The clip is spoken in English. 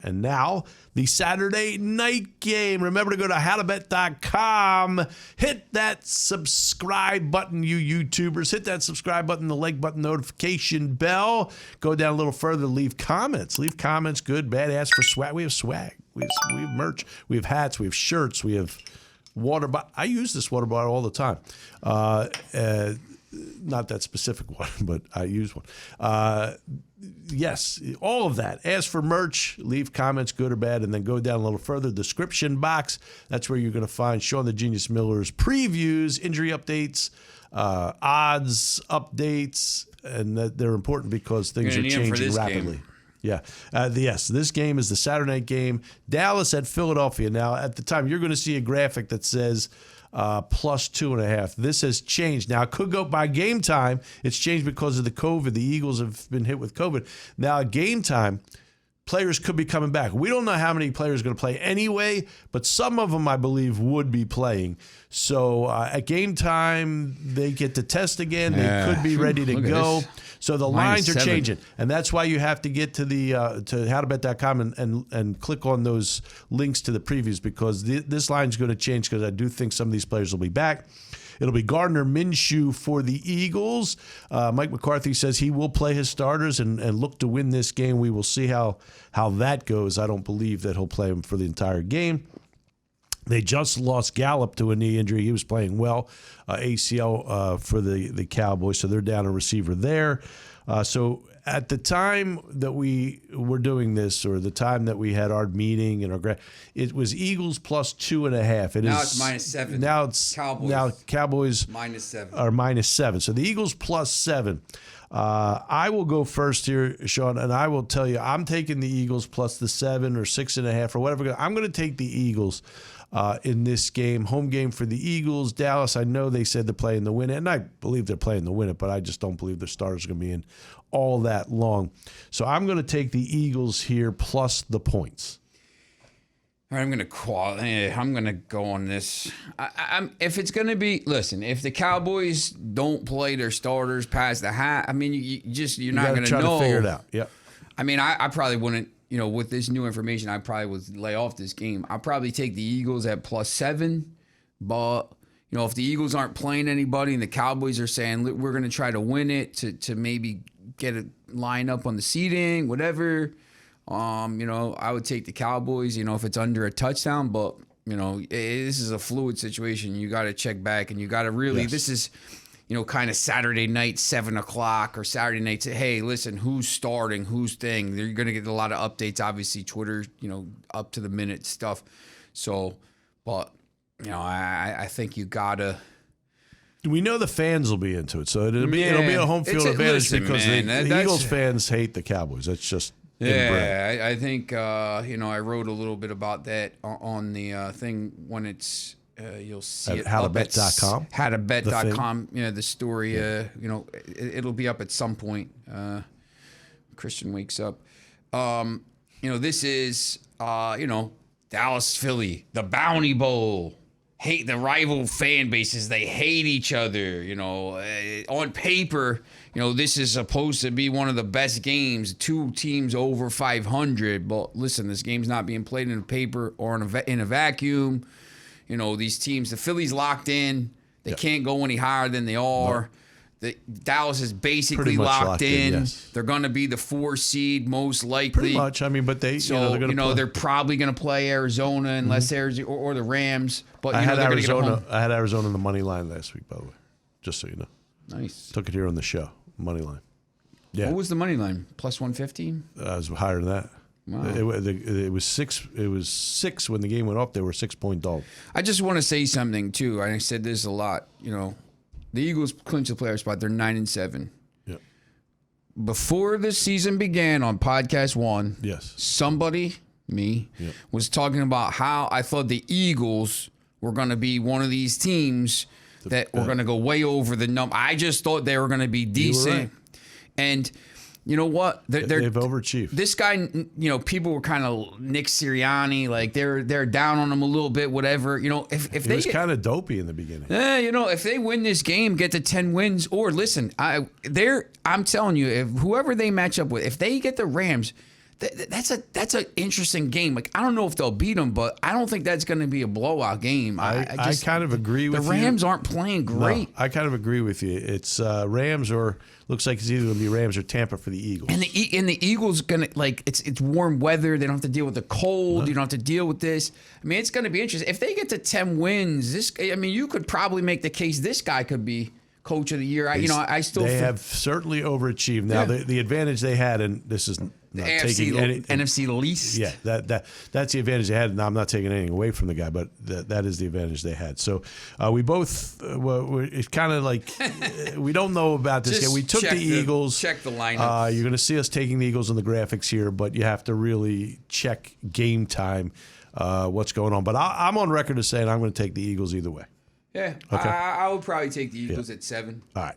And now, the Saturday night game. Remember to go to HowToBet.com. Hit that subscribe button, you YouTubers. Hit that subscribe button, the like button, notification bell. Go down a little further. Leave comments. Leave comments, good, bad. Ask for swag. We have swag. We have merch. We have hats. We have shirts. We have water bottle. I use this water bottle all the time. Not that specific one, but I use one. Yes, all of that. Ask for merch, leave comments, good or bad, and then go down a little further. Description box, that's where you're going to find Sean the Genius Miller's previews, injury updates, odds updates, and they're important because things are changing rapidly. Game. Yeah. Yes, this game is the Saturday night game. Dallas at Philadelphia. Now, at the time, you're going to see a graphic that says plus 2.5. This has changed. Now, it could go by game time. It's changed because of the COVID. The Eagles have been hit with COVID. Now, at game time, players could be coming back. We don't know how many players are going to play anyway, but some of them, I believe, would be playing. So at game time, they get to test again. They could be ready to go. So the lines are changing, and that's why you have to get to the to HowToBet.com and click on those links to the previews, because this line is going to change, because I do think some of these players will be back. It'll be Gardner Minshew for the Eagles. Mike McCarthy says he will play his starters and look to win this game. We will see how that goes. I don't believe that he'll play him for the entire game. They just lost Gallup to a knee injury. He was playing well, ACL for the Cowboys, so they're down a receiver there. So at the time that we were doing this, or the time that we had our meeting and it was Eagles plus 2.5. Now it's -7. Now it's Cowboys -7 or -7. So the Eagles plus 7. I will go first here, Sean, and I will tell you I'm taking the Eagles plus the 7 or 6.5 or whatever. I'm going to take the Eagles in this game. Home game for the Eagles. Dallas, I know they said they're playing to win it, and I believe they're playing to win it, but I just don't believe their starters are going to be in all that long. So I'm going to take the Eagles here plus the points. All right, I'm going to go on this. If it's going to be, listen, if the Cowboys don't play their starters past the half, I mean, you're not going to know. Try to figure it out. Yep. I mean, I probably wouldn't. With this new information, I probably would lay off this game. I'll probably take the Eagles at plus 7. But, if the Eagles aren't playing anybody and the Cowboys are saying, we're going to try to win it to maybe get a line up on the seating, whatever, I would take the Cowboys, if it's under a touchdown. But, this is a fluid situation. You got to check back, and you got to really, this is, kind of Saturday night, 7 o'clock, or Saturday night, say, hey, listen, who's starting, who's thing. You're going to get a lot of updates, obviously, Twitter, up to the minute stuff. So, but, I think you got to. We know the fans will be into it, so it'll be a home field advantage, because the Eagles fans hate the Cowboys. That's just inbred. I think, I wrote a little bit about that on the thing when it's, you'll see at it HowToBet.com. HowToBet.com. The story. It'll be up at some point. Christian wakes up. This is Dallas, Philly, the Bounty Bowl. Hate the rival fan bases. They hate each other. On paper, this is supposed to be one of the best games. 2 teams over 500. But listen, this game's not being played in a paper or in a vacuum. These teams, the Phillies locked in. They can't go any higher than they are. Nope. Dallas is basically locked in. Yes. They're going to be the 4 seed most likely. Pretty much. I mean, but they're going to they're probably going to play Arizona unless Arizona or the Rams. But I had they're going to get home. I had Arizona in the money line last week, by the way, just so you know. Nice. Took it here on the show, money line. Yeah. What was the money line? Plus 150? I was higher than that. Wow. It was 6. It was 6 when the game went off. They were 6-point dog. I just want to say something too. I said this a lot. The Eagles clinched the playoff spot. They're 9-7. Yep. Before the season began on podcast 1, somebody, me, was talking about how I thought the Eagles were going to be one of these teams that were going to go way over the number. I just thought they were going to be decent. Right. And you know what? They've overachieved. This guy, people were kind of Nick Sirianni, like they're down on him a little bit, whatever. If they was kind of dopey in the beginning. If they win this game, get to 10 wins, or listen, I'm telling you, if whoever they match up with, if they get the Rams, that's an interesting game. Like, I don't know if they'll beat them, but I don't think that's going to be a blowout game. I kind of agree with you. The Rams aren't playing great. No, I kind of agree with you. It's Rams or looks like it's either going to be Rams or Tampa for the Eagles. And the Eagles going to, like, it's warm weather. They don't have to deal with the cold. You don't have to deal with this. I mean, it's going to be interesting. If they get to 10 wins, you could probably make the case this guy could be coach of the year. I still they have certainly overachieved. Now the advantage they had, and this is not taking any NFC least. Yeah, that's the advantage they had. Now I'm not taking anything away from the guy, but that is the advantage they had. So we both it's kind of like we don't know about this game. We took the Eagles. Check the lineup. You're going to see us taking the Eagles on the graphics here, but you have to really check game time what's going on. But I'm on record as saying I'm going to take the Eagles either way. Yeah, okay. I would probably take the Eagles at 7. All right.